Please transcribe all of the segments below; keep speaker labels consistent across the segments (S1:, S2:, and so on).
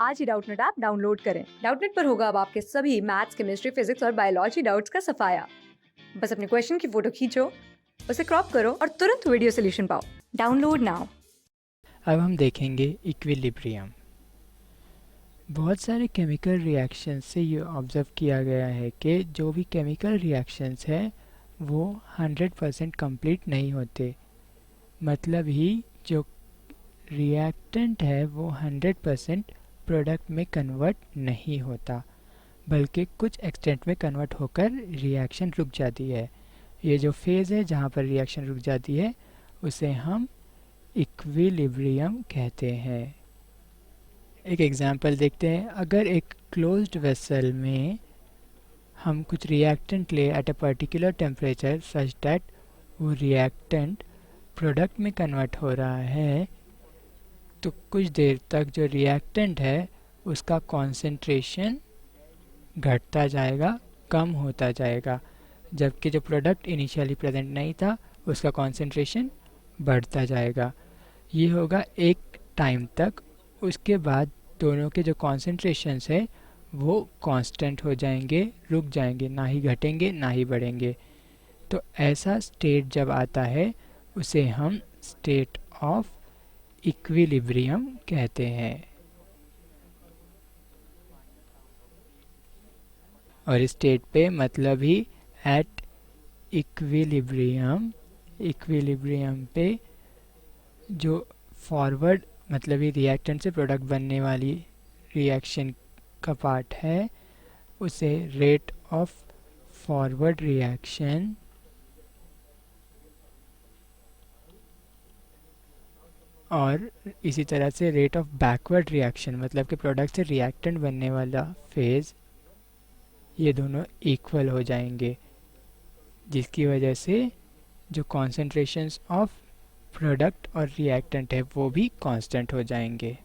S1: आज ही Doubtnut app download करें। Doubtnut पर होगा अब आपके सभी मैथ्स, केमिस्ट्री, फिजिक्स और बायोलॉजी डाउट्स का सफाया। बस अपने क्वेश्चन की फोटो खींचो, उसे क्रॉप करो और तुरंत वीडियो सोल्यूशन पाओ। Download now.
S2: अब हम देखेंगे इक्विलिब्रियम। बहुत सारे केमिकल रिएक्शंस से ये ऑब्ज़र्व किया गया है कि जो भी केमिकल रिएक्शंस हैं वो 100% कंप्लीट नहीं होते। मतलब ही जो रिएक्टेंट है वो 100% प्रोडक्ट में कन्वर्ट नहीं होता, बल्कि कुछ एक्सटेंट में कन्वर्ट होकर रिएक्शन रुक जाती है। ये जो फेज़ है जहाँ पर रिएक्शन रुक जाती है उसे हम इक्विलिब्रियम कहते हैं। एक एग्जांपल देखते हैं। अगर एक क्लोज्ड वेसल में हम कुछ रिएक्टेंट ले at a particular temperature such that वो रिएक्टेंट प्रोडक्ट में कन्वर्ट हो रहा है, तो कुछ देर तक जो रिएक्टेंट है उसका कॉन्सेंट्रेशन घटता जाएगा, कम होता जाएगा, जबकि जो प्रोडक्ट इनिशियली प्रेजेंट नहीं था उसका कॉन्सेंट्रेशन बढ़ता जाएगा। ये होगा एक टाइम तक। उसके बाद दोनों के जो कॉन्सेंट्रेशंस है वो कांस्टेंट हो जाएंगे, रुक जाएंगे, ना ही घटेंगे ना ही बढ़ेंगे। तो ऐसा स्टेट जब आता है उसे हम स्टेट ऑफ इक्विलिब्रियम कहते हैं। और इस स्टेट पे मतलब ही एट इक्विलिब्रियम, इक्विलिब्रियम पे जो फॉरवर्ड मतलब ये रिएक्टेंट से प्रोडक्ट बनने वाली रिएक्शन का पार्ट है उसे रेट ऑफ फॉरवर्ड रिएक्शन और इसी तरह से रेट ऑफ बैकवर्ड रिएक्शन मतलब कि प्रोडक्ट से रिएक्टेंट बनने वाला फेज़, ये दोनों इक्वल हो जाएंगे, जिसकी वजह से जो कॉन्सेंट्रेशंस ऑफ प्रोडक्ट और रिएक्टेंट है वो भी कांस्टेंट हो जाएंगे।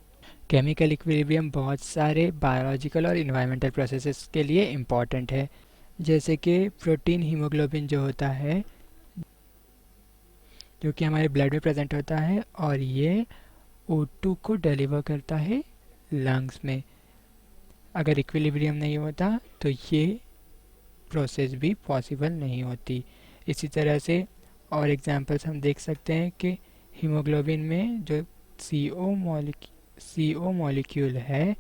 S2: केमिकल इक्विलिब्रियम बहुत सारे बायोलॉजिकल और इन्वायरमेंटल प्रोसेसेस के लिए इम्पॉर्टेंट है, जैसे कि प्रोटीन हीमोग्लोबिन जो होता है जो कि हमारे ब्लड में प्रेजेंट होता है और ये O2 को डिलीवर करता है लंग्स में। अगर इक्विलिब्रियम नहीं होता तो ये प्रोसेस भी पॉसिबल नहीं होती। इसी तरह से और एग्जांपल्स हम देख सकते हैं कि हीमोग्लोबिन में जो CO मॉलिक्यूल है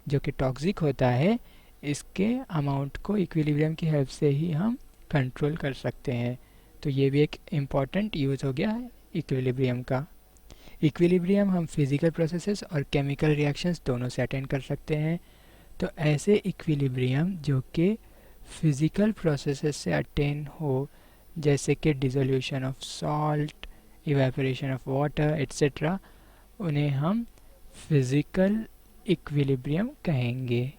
S2: जो कि टॉक्सिक होता है, इसके अमाउंट को इक्विलिब्रियम की हेल्प से ही हम कंट्रोल कर सकते हैं। तो ये भी एक इम्पॉर्टेंट यूज़ हो गया है इक्विलिब्रियम का। इक्विलिब्रियम हम फिज़िकल प्रोसेसेस और केमिकल रिएक्शंस दोनों से अटेंड कर सकते हैं। तो ऐसे इक्विलिब्रियम जो कि फिज़िकल प्रोसेसेस से अटेन हो, जैसे कि dissolution of salt, evaporation of water etcetera, उन्हें हम फिज़िकल इक्विलिब्रियम कहेंगे।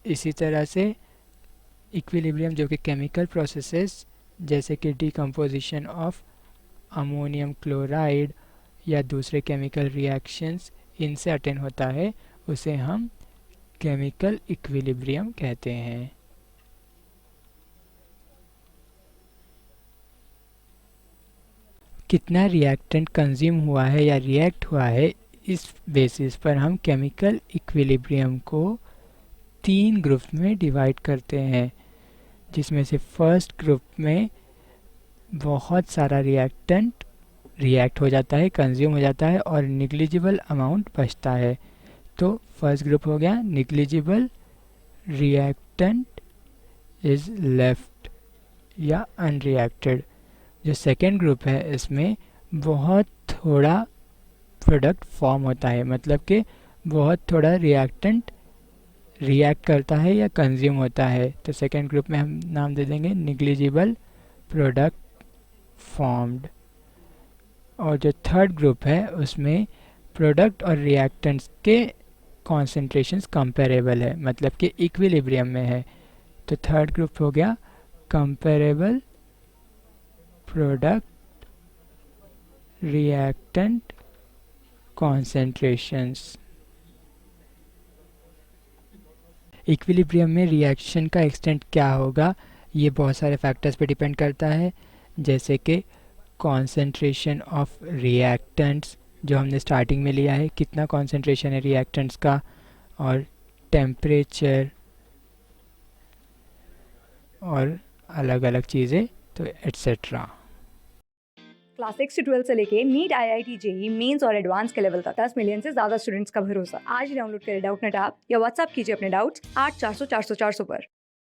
S2: इसी तरह से इक्विलिब्रियम जो कि केमिकल प्रोसेसेस जैसे कि डिकम्पोजिशन ऑफ अमोनियम क्लोराइड या दूसरे केमिकल रिएक्शंस इनसे अटेन होता है, उसे हम केमिकल इक्विलिब्रियम कहते हैं। कितना रिएक्टेंट कंज्यूम हुआ है या रिएक्ट हुआ है, इस बेसिस पर हम केमिकल इक्विलिब्रियम को 3 ग्रुप में डिवाइड करते हैं, जिसमें से फर्स्ट ग्रुप में बहुत सारा रिएक्टेंट रिएक्ट हो जाता है, कंज्यूम हो जाता है और निग्लिजिबल अमाउंट बचता है। तो फर्स्ट ग्रुप हो गया निग्लिजिबल रिएक्टेंट इज लेफ्ट या अनरिएक्टेड। जो सेकेंड ग्रुप है इसमें बहुत थोड़ा प्रोडक्ट फॉर्म होता है, मतलब कि बहुत थोड़ा रिएक्टेंट रिएक्ट करता है या कंज्यूम होता है। तो सेकेंड ग्रुप में हम नाम दे देंगे निग्लिजिबल प्रोडक्ट फॉर्म्ड। और जो थर्ड ग्रुप है उसमें प्रोडक्ट और रिएक्टेंट्स के कॉन्सेंट्रेशंस कंपेरेबल है, मतलब कि इक्विलिब्रियम में है। तो थर्ड ग्रुप हो गया comparable product reactant concentrations. Equilibrium में रिएक्शन का एक्सटेंट क्या होगा ये बहुत सारे फैक्टर्स पे डिपेंड करता है, जैसे कि कॉन्सेंट्रेशन ऑफ रिएक्टेंट्स जो हमने स्टार्टिंग में लिया है, कितना कॉन्सेंट्रेशन है रिएक्टेंट्स का, और टेम्परेचर और अलग अलग चीज़ें, तो एट्सेट्रा।
S1: क्लास 6 से 12 से लेके नीट, IIT, जेई मेंस और एडवांस के लेवल तक 10 मिलियन से ज्यादा स्टूडेंट्स का भरोसा। आज ही डाउनलोड करें डाउटनेट ऐप या व्हाट्सएप कीजिए अपने डाउट्स 8400 400 400 पर।